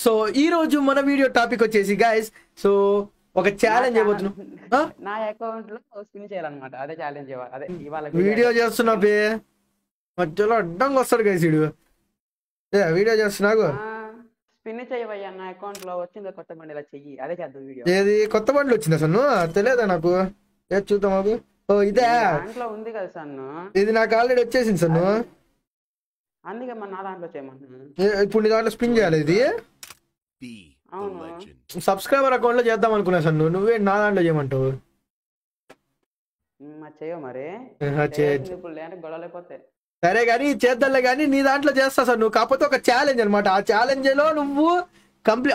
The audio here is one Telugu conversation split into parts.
సో ఈ రోజు మన వీడియో టాపిక్ వచ్చేసి గైస్ సో ఒక ఛాలెంజ్ ఇవ్వబోతున్నాం. నా అకౌంట్ లో స్పిన్ చేయాలన్నమాట. అదే ఛాలెంజ్ అదే ఇవాళ వీడియో చేస్తున్నా బే మధ్యలో అడ్డంగా వస్తాడు గైస్ వీడు. వీడియో చేస్తున్నాగు స్పిన్ చేయవయ్యా. నా అకౌంట్ లో వచ్చింది కొత్త బండి, ఇలా చెయ్యి. అదే చేద్దాం వీడియో. ఏది కొత్త బండ్లు వచ్చిందా సన్ను? తెలియదా నాకు. ఏది చూద్దాం మాకు. ఓ ఇదే దాంట్లో ఉంది కదా సన్ను. ఇది నాకు ఆల్రెడీ వచ్చేసింది సన్ను. అందుకే మన నా దాంట్లో చేయమన్నా. ఇప్పుడు నీ దాంట్లో స్పిన్ చేయాలి ఇది. అవును, సబ్స్క్రైబర్ అకౌంట్ లో చేద్దాం అనుకున్నా సన్ను. నువ్వే నా దాంట్లో చేయమంటావు. చేయవు మరి గొడవలేకపోతే. సరే గానీ చేద్దాంలే గానీ నీ దాంట్లో చేస్తా సార్ నువ్వు. కాకపోతే ఒక ఛాలెంజ్ అనమాట. ఆ ఛాలెంజ్ లో నువ్వు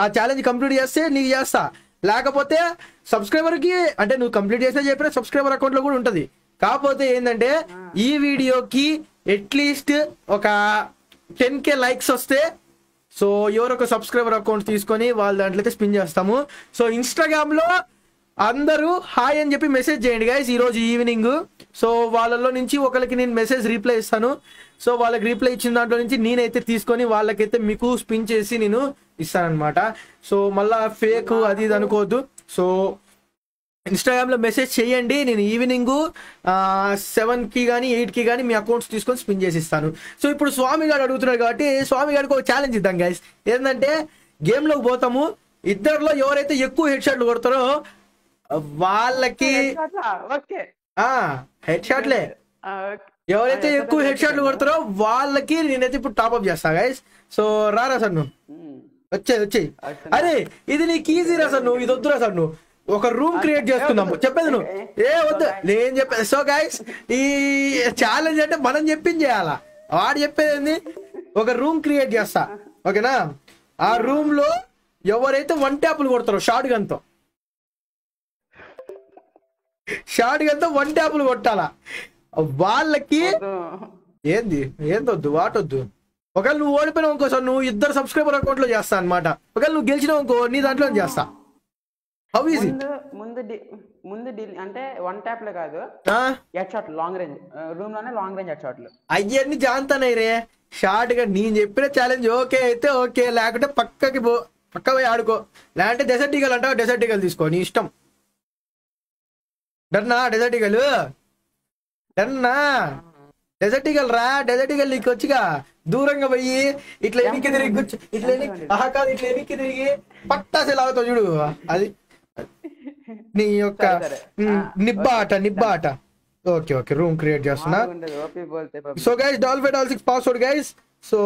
ఆ ఛాలెంజ్ కంప్లీట్ చేస్తే నీకు చేస్తా. లేకపోతే సబ్స్క్రైబర్ కి అంటే నువ్వు కంప్లీట్ చేస్తే చెప్పిన సబ్స్క్రైబర్ అకౌంట్ లో కూడా ఉంటది. కాకపోతే ఏంటంటే ఈ వీడియోకి అట్లీస్ట్ ఒక 10K లైక్స్ వస్తే సో ఎవరొక సబ్స్క్రైబర్ అకౌంట్ తీసుకొని వాళ్ళ దాంట్లో అయితే స్పిన్ చేస్తాము. సో ఇన్స్టాగ్రామ్ లో అందరూ హాయ్ అని చెప్పి మెసేజ్ చేయండి గైస్ ఈ రోజు ఈవినింగ్. సో వాళ్ళలో నుంచి ఒకరికి నేను మెసేజ్ రీప్లై ఇస్తాను. సో వాళ్ళకి రీప్లై ఇచ్చిన దాంట్లో నుంచి నేనైతే తీసుకొని వాళ్ళకైతే మీకు స్పిన్ చేసి నేను ఇస్తానమాట. సో మళ్ళా ఫేక్ అది ఇది అనుకోవద్దు. సో ఇన్స్టాగ్రామ్ లో మెసేజ్ చేయండి. నేను ఈవినింగ్ 7కి కానీ 8కి కానీ మీ అకౌంట్స్ తీసుకొని స్పిన్ చేసి ఇస్తాను. సో ఇప్పుడు స్వామి గారు అడుగుతున్నాడు కాబట్టి స్వామి గారికి ఒక ఛాలెంజ్ ఇద్దాం గైస్. ఏంటంటే గేమ్ లోకి పోతాము. ఇద్దరిలో ఎవరైతే ఎక్కువ హెడ్ షాట్లు కొడతారో వాళ్ళకి హెడ్ షాట్లే. ఎవరైతే ఎక్కువ హెడ్ షాట్లు కొడతారో వాళ్ళకి నేనైతే ఇప్పుడు టాప్అప్ చేస్తా గైస్. సో రారా సార్ నువ్వు వచ్చేయి. అరే ఇది నీకు ఈజీ రా సార్ నువ్వు. ఇది వద్దురా సార్ నువ్వు. ఒక రూమ్ క్రియేట్ చేసుకుందాము. చెప్పేది నువ్వు వద్దు నేను చెప్పేది. సో గైస్ ఈ ఛాలెంజ్ అంటే మనం చెప్పింది చేయాలా. వాడు చెప్పేది ఒక రూమ్ క్రియేట్ చేస్తా ఓకేనా. ఆ రూమ్ లో ఎవరైతే 1 ట్యాపులు కొడతారో షార్ట్ గన్ తో 1 ట్యాపులు కొట్టాలా వాళ్ళకి ఏందొద్దు వాటొద్దు. ఒకవేళ నువ్వు ఓడిపోయినావు ఇంకోసారి నువ్వు ఇద్దరు సబ్స్క్రైబర్ అకౌంట్ లో చేస్తా అనమాట. ఒకవేళ నువ్వు గెలిచినావు ఇంకో నీ దాంట్లో చేస్తా. హౌ ఈజీ ముందు అంటే 1 ట్యాప్ లో కాదు head shot long range room లోనే లాంగ్ రేంజ్ హెడ్ షాట్లు అవన్నీ జాంతానై రే. షార్ట్ గా నేను చెప్పిన ఛాలెంజ్ ఓకే అయితే ఓకే, లేకుంటే పక్క పోయి ఆడుకో. లేదంటే డెజర్ట్ ఈగల్ అంటావు డెజర్ట్ ఈగల్ తీసుకో నీ ఇష్టం. డన్నా డెజర్ట్ ఈగల్ డన్నా డెజర్ట్ ఈగల్ రా. డెజర్ట్ ఈగల్ నీకు వచ్చిగా దూరంగా పోయి ఇట్లా ఎనికి తిరిగి ఇట్లా కాదు ఇట్లా ఎనికి తిరిగి పట్టాసి లాగుతావు చూడు. అది నీ యొక్క నిబ్బా ఆట. ఓకే రూమ్ క్రియేట్ చేస్తున్నా. సో గైస్ డాల్6 పాస్వర్డ్ గైస్. సో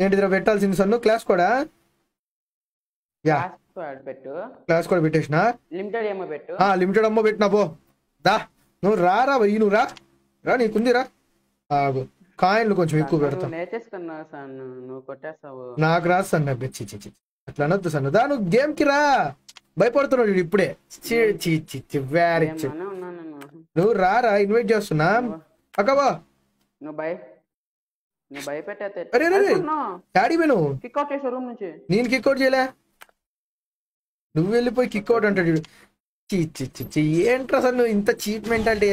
ఏంటిదిరా పెట్టాల్సింది సన్ను క్లాస్ కూడా క్లాస్ కూడా పెట్టేసిన. లిమిటెడ్ అమ్మో పెట్టినా పో దా. నువ్వు రారా పోయి నువ్వు రా నీకుందిరా. కాయిన్లు కొంచెం ఎక్కువ పెడతా. నాకు రాదు సన్న అట్లా అనొద్దు సన్ను. దా నువ్వు గేమ్ కి రా. భయపడుతున్నాడు ఇప్పుడే. నువ్వు రారా ఇన్వైట్ చేస్తున్నా అక్కబా. నేను కిక్అవుట్ చేయలే. నువ్వు వెళ్ళిపోయి కిక్అవుట్ అంటాడు. ఏంట్రా సార్ నువ్వు ఇంత చీప్ మెంటాలిటీ.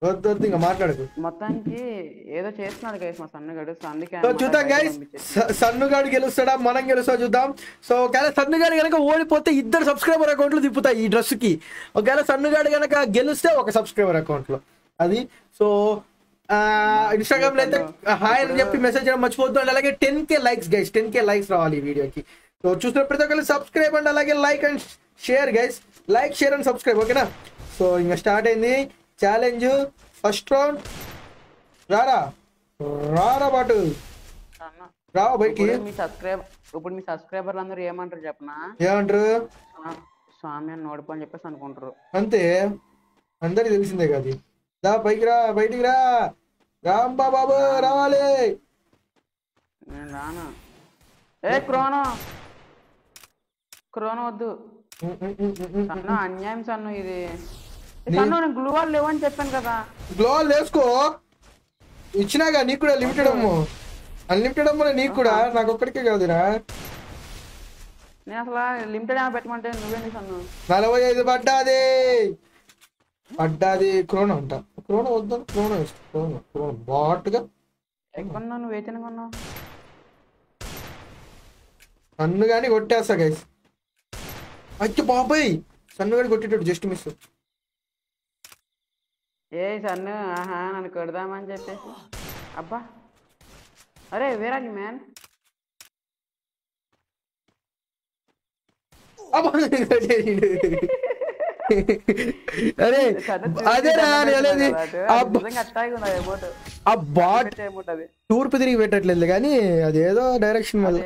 వద్దు ఇంకా మాట్లాడకు. మొత్తానికి ఏదో చేస్తున్నాడు గైస్ మా సన్నుగాడు. చూద్దాం గైస్ సన్నుగాడు గెలుస్తాడా మనం గెలుస్తా చూద్దాం. సో ఒకవేళ సన్నుగాడు కనుక ఓడిపోతే ఇద్దరు సబ్స్క్రైబర్ అకౌంట్లు తిప్పుతాయి ఈ డ్రెస్ కి. ఒకవేళ సన్నుగాడు కనుక గెలిస్తే ఒక సబ్స్క్రైబర్ అకౌంట్ లో అది. సో ఇన్స్టాగ్రామ్ లో అయితే హాయ్ అని చెప్పి మెసేజ్ చేయడం మర్చిపోద్దు. అండ్ అలాగే 10K likes guys 10K likes రావాలి ఈ వీడియోకి. సో చూసిన ప్రతి ఒక్కరు సబ్స్క్రైబ్ అండ్ అలాగే like and share guys. Like share and subscribe ఓకేనా. సో ఇంకా స్టార్ట్ అయింది ఛాలెంజ్. ఫస్ట్ రౌండ్ రారా బాటు రా బయటికి. ఇప్పుడు మీ సబ్స్క్రైబర్లు అందరూ ఏమంటారు చెప్పనా? ఏమంటారు? స్వామి అని ఓడిపో అని చెప్పేసి అనుకుంటారు. అంతే అందరికి తెలిసిందే కదా. దా పైకి రా బయటికి రా. రాంబా బాబు రావాలి. నేను రాను. క్రోనో వద్దు సన్ను. అన్యాయం సన్ను ఇది. గ్లూవాల్ లేవని చెప్పాను కదా. గ్లోవాల్ వేసుకో ఇచ్చినాగా నీకు కూడా. లిమిటెడ్ అమ్మో అన్లిమిటెడ్ అమ్మో నీకు కూడా. నాకు ఒక్కడికే కాదురా. నేను అసలు లిమిటెడ్ ఏమైనా పెట్టమంటే నువ్వేంటి సన్ను. 45 పడ్డాది. అడ్డాది క్రోనా అంట. క్రోనా వద్దాం, క్రోనా ఇష్టం. క్రోనా బాట్గా కొన్నావు నువ్వు ఏతను కొన్నావు సన్ను కానీ కొట్టేస్తా గైస్. అచ్చ బాబాయ్ సన్ను కానీ కొట్టేటాడు జస్ట్ మిస్. ఏ సన్ను ఆహా నన్ను కొడదామని చెప్పేసి అబ్బా అరే వేరాలి మ్యాన్ అరే అదేనా ఆ బాట్ తూర్పు తిరిగి పెట్టట్లేదు కానీ అదేదో డైరెక్షన్ వల్ల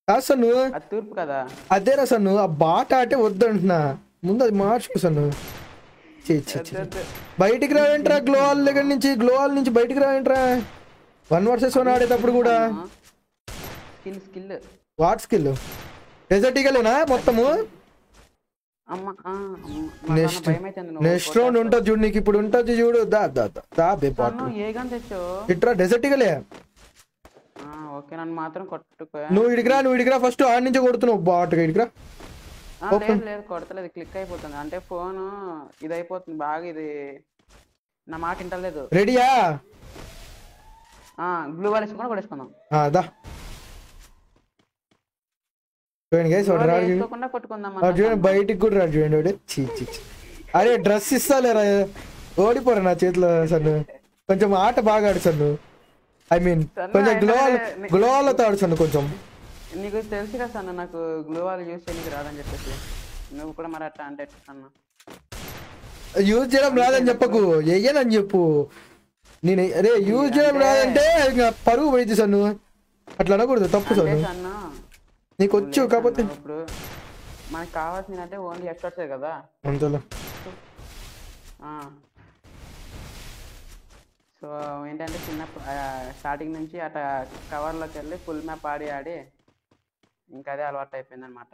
కాదు సన్ను. తూర్పు కదా అదేరా సన్ను ఆ బాట అంటే వద్దంటున్నా, ముందు అది మార్చుకో సన్ను. బయటికి రావేంట్రా గ్లోవాల్ దగ్గర నుంచి, గ్లోవాల్ నుంచి బయటికి రావేంట్రా 1 vs 1 ఆడేటప్పుడు కూడా. What skill? డెజర్ట్ ఈగలేనా మొత్తము? నెక్స్ట్ రౌండ్ ఉంటుంది చూడు, నీకు ఇప్పుడు ఉంటుంది చూడు. దా ఇట్రా డెజర్ట్ ఈగలే. నువ్వు ఇడికిరా ఫస్ట్ ఆడి నుంచి కొడుతున్నావు బాట్గా. ఇడికిరా. లేదు కొడతలేదు, క్లిక్ అయిపోతుంది. అంటే ఫోన్ ఇది అయిపోతుంది బాగా, ఇది నా మాట వింటలేదు. రెడీయా? గ్లూ వాల్ వేసుకుని కొట్టేసుకుందాం. బయటికి కూడా రాడు చూడండి. అరే డ్రెస్ ఇస్తాలేరా, ఓడిపోరా నా చేతిలో సన్ను. కొంచెం ఆట బాగా ఆడు సన్ను. ఐ మీన్ కొంచెం గ్లోవాల్తో ఆడు సన్ను. కొంచెం నీకు తెలుసు కదా సన్న నాకు గ్లోవాల్ యూజ్ చేయడానికి రాదని చెప్పేసి, నువ్వు కూడా మరి అట్లా అంటే అన్న యూజ్ చేయడం రాదని చెప్పకు, వెయ్యనని చెప్పు. నేను అరే యూజ్ చేయడం రాదంటే ఇంకా పరుగు పోయింది సన్ను, అట్లా అనకూడదు, తప్పు సన్ను. నీకు వచ్చు కాకపోతే ఇప్పుడు మనకి కావాల్సింది అంటే ఓన్లీ ఎక్స్‌షాట్సే కదా అంతేలా. సో ఏంటంటే చిన్న స్టార్టింగ్ నుంచి అట్లా కవర్లోకి వెళ్ళి ఫుల్ మ్యాప్ ఆడి ఇంకా అదే అలవాటు అయిపోయింది అనమాట.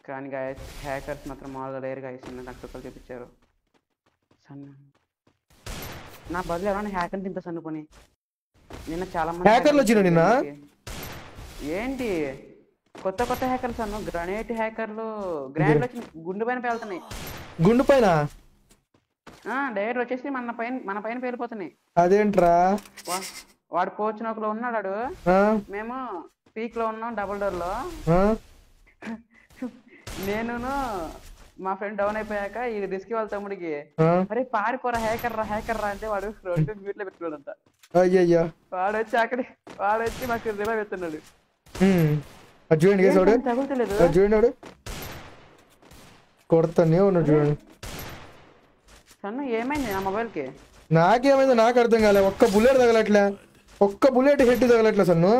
కానీ గైస్ హ్యాకర్స్ మాత్రం మామూలుగా రేర్ గైస్ నాకు చుక్కలు చూపించారు. సన్న నా బదులు ఎవరైనా హ్యాకర్ తింటా సన్ను కొని. నిన్న చాలా మంది హ్యాకర్లు వచ్చిన నిన్న ఏంటి కొత్త హ్యాకర్స్ అన్న, గ్రనేట్ హ్యాకర్లు గ్రాండ్ వచ్చి గుండు పైన పేలుతున్నాయి. గుండు పైన డైరెక్ట్ వచ్చేసి మన పైన పేలిపోతున్నాయి. అదేంట్రా? వాడు కోచ్ నోకులో ఉన్నాడు, మేము పీక్ లో ఉన్నాం డబుల్ డోర్ లో. నేను మా ఫ్రెండ్ డౌన్ అయిపోయాక ఈ రిస్క్ వాళ్ళ తమ్ముడికి అరే పారిపోరా హ్యాకర్ రా అంటే వాడు 2 మ్యూట్ లో పెట్టుకోడంట. వాడొచ్చి మాకు రివైవ్ ఎత్తున్నాడు. చూడండి కొడతానే ఉన్నాడు చూడండి. సన్ను ఏమైంది నా మొబైల్ కి? నాకేమైందో నాకు అర్థం కాలే. ఒక్క బుల్లెట్ తగలట్లే, ఒక్క బుల్లెట్ హెడ్ తగలట్లే సన్ను.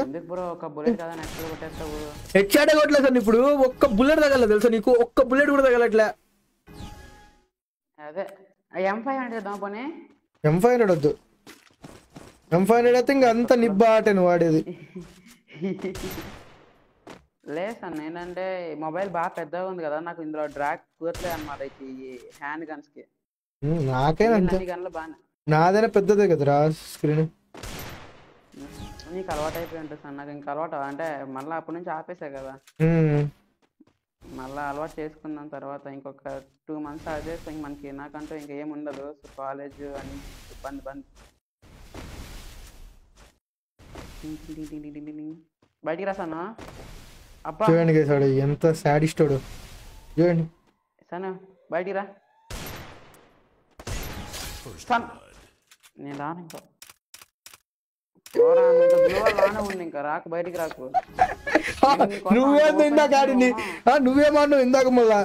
హెడ్ షాటే కొట్టలేదు సన్ను. ఇప్పుడు ఒక్క బుల్లెట్ తగలలేదు తెలుసా నీకు? ఒక్క బుల్లెట్ కూడా తగలట్లే. అదే M500 పోనీ. M500 వద్దు, M500 అయితే ఇంకా అంత నిబ్బా ఆటే నువ్వు వాడేది. లేదు సన్న ఏంటంటే మొబైల్ బాగా పెద్దగా ఉంది కదా, నాకు ఇందులో డ్రాగ్ కుదరలేదు అనమాట ఈ హ్యాండ్ గన్స్ కి. నాకేనంతే, నాదైనా పెద్దదే కదరా స్క్రీన్. నీకు అలవాటు అయిపోయి ఉంటుంది సార్, నాకు ఇంకా అలవాటు అంటే మళ్ళీ అప్పటి నుంచి ఆపేసా కదా, మళ్ళీ అలవాటు చేసుకున్న తర్వాత ఇంకొక 2 months అదే మనకి నాకంటూ ఇంకా ఏమి ఉండదు. కాలేజ్ అని బంద్. బయటికి రాసాను. అబ్బా చూడండి గైసాడు ఎంత సాడిస్టోడు చూడండి. సను బయటికి రా. నేను రాను ఇంకా ఉంది, ఇంకా రాకు బయటికి రాకు. నువ్వేందో ఇందాక ఆడింది, నువ్వేమన్నావు ఇందాక, మళ్ళా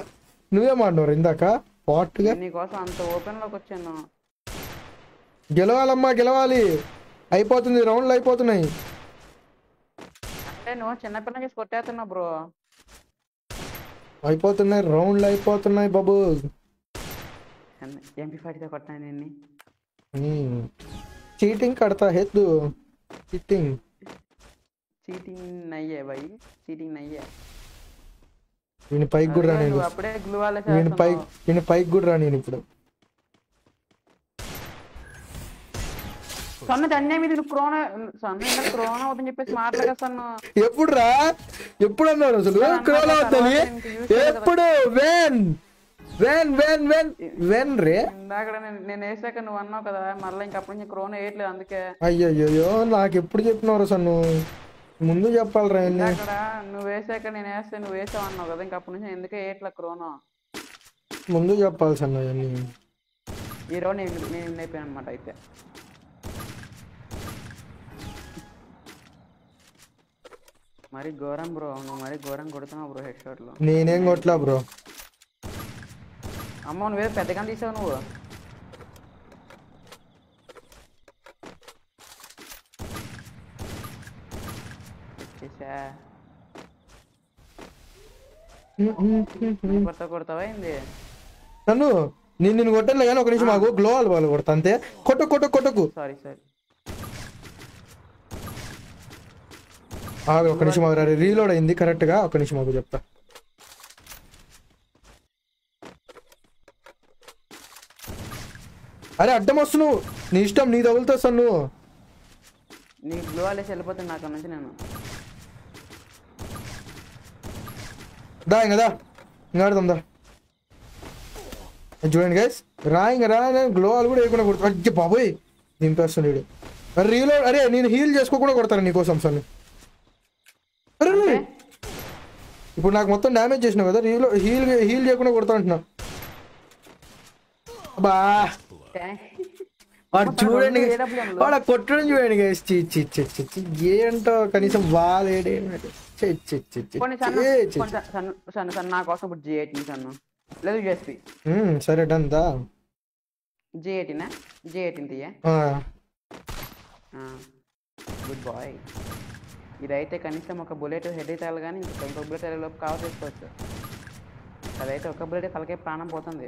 నువ్వేమన్నావు ఇందాక పాట్గా. నీకోసం అంత ఓపెన్ లోకి వచ్చాను. గెలవాలమ్మా గెలవాలి, అయిపోతుంది రౌండ్లు అయిపోతున్నాయి. అంటే నువ్వు చిన్నపిల్ల చేసి కొట్టేస్తున్నావు బ్రో. అయిపోతున్నాయి రౌండ్లు అయిపోతున్నాయి బాబు. MP5 కొట్టాను నేను. चीटिंग करता है तू, चीटिंग नहीं है भाई, चीटिंग नहीं है. వీని పైకి కూడా రాని, అప్పుడే గ్లూ వాల్ వీని పైకి కూడా రాని ఇప్పుడు. సన్న అన్నే మీద క్రోనా అవుతుందని చెప్పేసి మాట్లాడగా సన్న. ఎప్పుడు రా, ఎప్పుడు అన్నారు అసలు క్రోనా అవుతుంది? ఎప్పుడు when when when when when రే ఇందాక నేను వేసాక నువ్వు అన్నావు కదా, మళ్ళీ ఇంకప్పటి నుంచి క్రోన్ వేయట్లేదు అందుకే. అయ్యయ్యో నాకు ఎప్పుడు చెప్పినవరు సన్ను, ముందు చెప్పాలరా అన్ని. అక్కడ నువ్వు వేసాక నేను వేస్తే నువ్వు వేసావు అన్నావు కదా, ఇంకప్పటి నుంచి ఎందుకే వేయట్లే క్రోనో. ముందు చెప్పాలి సన్ను అవన్నీ. ఈ రోజు నేను అయిపోయాను అనమాట. అయితే మరి ఘోరం బ్రో, నువ్వు మరి ఘోరం కొడుతున్నావు బ్రో హెడ్ షాట్ లో. నేనేం కొట్లా బ్రో. అమ్మ నువ్వేదో పెద్దగా తీసావు నువ్వు. కొడతావా ఏంది నన్ను? నిన్ను కొట్టలే కానీ ఒక నిమిషం మాకు గ్లో ఆల్ వాళ్ళు కొడతా అంతే. కొట్టకు సారీ ఒక నిమిషం ఆగు, రీలోడ్ అయింది కరెక్ట్ గా. ఒక నిమిషం మాకు చెప్తా. అరే అడ్డం వస్తున్నావు, నీ ఇష్టం, నీ తగులుతా సన్ను. నీ బ్లూ ఆలేసి వెళ్ళిపోతుంది నాకు నుంచి. నేను దా ఇంకా ఆడదాం దా. చూడండి గైస్, రా గ్లో ఆల్ కూడా వేయకుండా కొడతా. అజ్జ బాబోయ్ దింపేస్తున్నాడు. అరే రీలోడ్, అరే నేను హీల్ చేసుకోకుండా కొడతాను నీకోసం సన్ను. అరే ఇప్పుడు నాకు మొత్తం డ్యామేజ్ చేసినావు కదా, హీల్ చేయకుండా కొడతా అంటున్నా. బా వాడు చూడండి, వాడు కొట్టడం చూడండి గైస్. ఏంటో కనీసం బాగాలేడే. నా కోసం ఇప్పుడు G8 సన్ను లేదు యూఎస్పీ. సరే డన్ దా. G18 తీయే. Good boy. ఇదైతే కనీసం ఒక బుల్లెట్ హెడ్ తేలి కానీ ఇంకొక బుల్లెట్ లోపు కావ చేసుకోవచ్చు. అదైతే ఒక బుల్లెట్ తలకే ప్రాణం పోతుంది.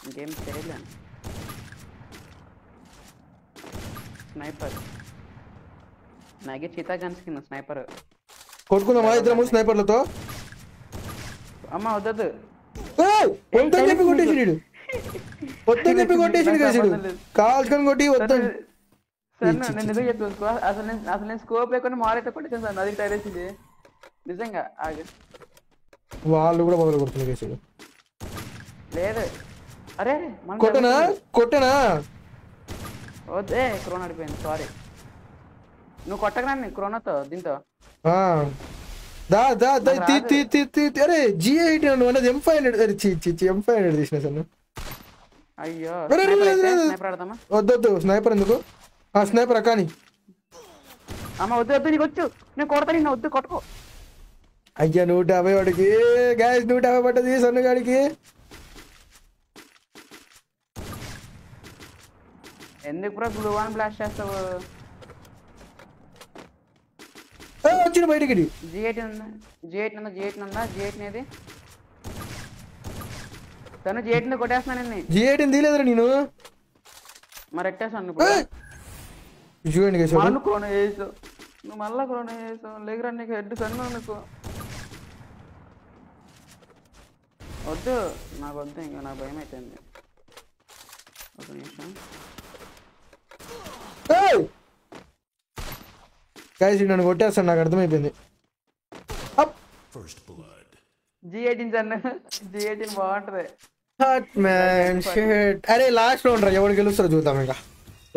ఇంకేం చేయలేను. స్నైపర్ నాగే చీతా గన్స్ కింద స్నైపర్ కొట్టుకుందామా ఇద్దరము స్నైపర్లతో? అమ్మ వద్దదు, చెప్పి కొట్టేసి కాల్చుకొని కొట్టి వద్దు. నేను నిజంగా చెప్తాను, అసలు నేను స్కోప్ లేకుండా మారైతే కొట్టేసాను సార్. అది టైరేజ్ ఇది నిజంగా. వాళ్ళు కూడా మొదలు కొడుతున్నారు. లేదు అరే కొట్టనా వద్దే, క్రోన్ అడిపోయింది. సారీ, నువ్వు కొట్టకరా క్రోనాతో దీంతో. అరే G8 అన్నది M500. M500 తీసిన సార్. అయ్యో వద్దు స్నైపర్ ఎందుకు? స్నైపర్ కానీ అమ్మ వద్దు నీకు వచ్చు, నేను కొడతా నిన్న. వద్దు కొట్టుకో. అయ్యా 150 వాడికి గ్యాస్ 150 పడ్డది సన్నగాడికి. ఎందుకు బ్రో గ్లూ వాన్ బ్లాస్ట్ చేస్తావు? వచ్చిన బయటికి. G8 ఉందా? G8 ఏది తను G8 కొట్టేస్తున్నా నిన్ను. G8 తీలేదురా నేను. మరి ఎట్టేసాను చూడండి క్రోన్ వేసావు నువ్వు, మళ్ళా క్రోన్ వేసావు. లేకరా నీకు హెడ్ సన్ను నీకు. వద్దు నాకు వద్దు, ఇంకా నా భయం అయిపోయింది. ఒక నిమిషం నన్ను కొట్టేస్తాను, నాకు అర్థమైపోయింది. G18 సన్ను, G18 బాగుంటది. అరే లాస్ట్ రౌండ్ రా, ఎవరు గెలుస్తారో చూద్దాం. ఇంకా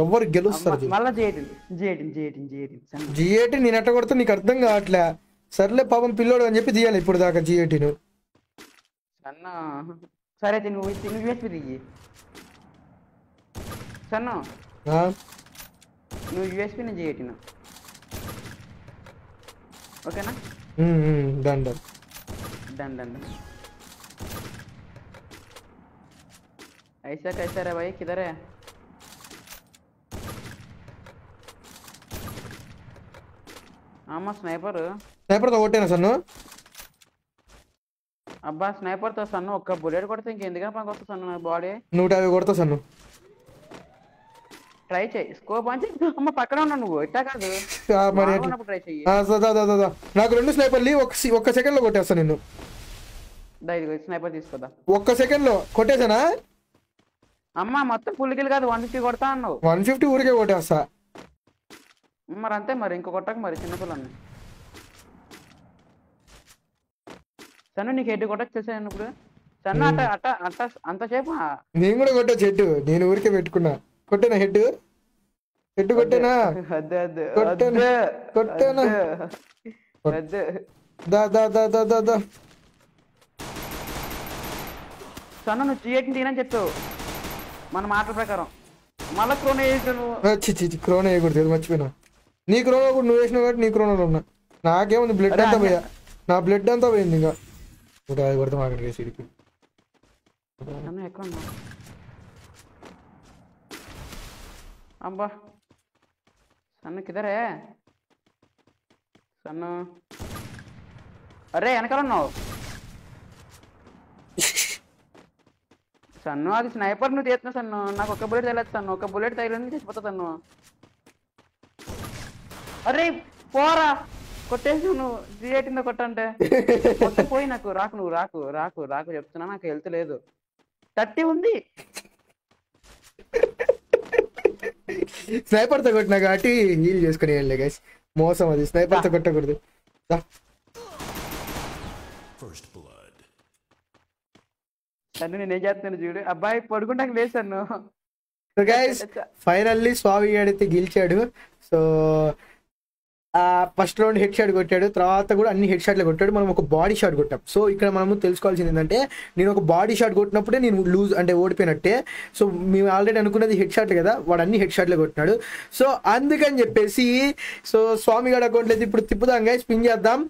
ఎవరు గెలుస్తారు మళ్ళా G18 నేను ఎట్ట కొడతా నీకు అర్థం కావట్లే. సర్లే పాపం పిల్లోడు అని చెప్పి తీయాలి ఇప్పుడు దాకా G18. సన్న సరే నువ్వు యూఎస్పీ దిగి సన్ను, నువ్వు యూఎస్పీ నేను G18 ఓకేనా? డన్ ऐसा कैसा रे भाई, किधर है? అమ్మ స్నైపర్ తో కొట్టేనా సన్ను? అబ్బా స్నైపర్ తో సన్ను ఒక్క బుల్లెట్ కొడితే ఇంకెందుకని పనికి వస్తుంది సన్ను. నా బాడీ 150 కొడతా సన్ను. ట్రై చేయి, స్కోప్ అని అమ్మ పక్కన ఉన్నా నువ్వు. ఇట్టా కాదు ట్రై చెయ్యి. నాకు 2 స్నైపర్లు ఒక్క సెకండ్ లో కొట్టేస్తా నిన్ను. స్నైపర్ తీసుకోదా? ఒక్క సెకండ్ లో కొట్టేసానా? అమ్మ మొత్తం ఫుల్ కిల్ కాదు 150 కొడతా అన్నావు. 150 ఊరికే కొట్టేస్తా. మరి అంతే మరి, ఇంకో కొట్టక మరి చిన్నపిల్లని. సన్ను నీకు హెడ్ కొట్టచ్చు తెలుసా ఇప్పుడు సన్ను అట్ట అట్ట అట్ట అంతసేపు నేను కూడా కొట్టా చెట్టు, నేను ఊరికే పెట్టుకున్నా. కొట్టేనా హెడ్ కొట్టేనా? కొట్టేనా? దా దా దా దా దా దా. సన్న నువ్వు G8 తీనని చెప్పావు మన మాటల ప్రకారం, మళ్ళీ క్రోనా వేసాను. క్రోనా వేయకూడదు, మర్చిపోయినా. నీ క్రోనా కూడా నువ్వు వేసినావు కాబట్టి నీ క్రోనాలో ఉన్నా. నాకేముంది బ్లడ్ అంతా పోయా, నా బ్లడ్ అంతా పోయింది. ఇంకా ఇంకా అది కొడతాం అక్కడికి సిరికి. ఎక్కడ ఉన్నా అబ్బా సన్ను కిదరే సన్ను, అరే వెనకాల ఉన్నావు సన్ను. అది స్నైపర్ నువ్వు తీస్తున్నావు సన్ను, నాకు ఒక బుల్లెట్ తగలేదు సన్ను, ఒక బుల్లెట్ తగిలింది చచ్చిపోతా సన్ను. అరే పోరా కొట్టేసి నువ్వు G8 కొట్టంటే మొత్తం పోయి. నాకు రాకు, నువ్వు రాకు రాకు రాకు చెప్తున్నా, నాకు హెల్త్ లేదు, 30 ఉంది. స్నైపర్ తో కొట్టినా కాబట్టి హీల్ చేసుకుని వెళ్ళలే గైస్. మోసం అది, స్నైపర్ తో కొట్టకూడదు. సన్ను నేనేం చేస్తున్నాను చూడు, అబ్బాయి పడుకుంటాక లేసాను. సో గైస్ ఫైనల్లీ స్వామి అయితే గెలిచాడు. So first round head shot కొట్టాడు, తర్వాత కూడా అన్ని హెడ్ షాట్లు కొట్టాడు. మనం ఒక బాడీ షాట్ కొట్టాం. సో ఇక్కడ మనము తెలుసుకోవాల్సింది ఏంటంటే, నేను ఒక బాడీ షాట్ కొట్టినప్పుడే నేను లూజ్ అంటే ఓడిపోయినట్టే. సో మేము ఆల్రెడీ అనుకున్నది హెడ్ షాట్లు కదా, వాడు అన్ని హెడ్ షాట్లే కొట్టినాడు. సో అందుకని చెప్పేసి సో స్వామి గారి అకౌంట్లో అయితే ఇప్పుడు తిప్పుదాం గైస్, స్పిన్ చేద్దాం.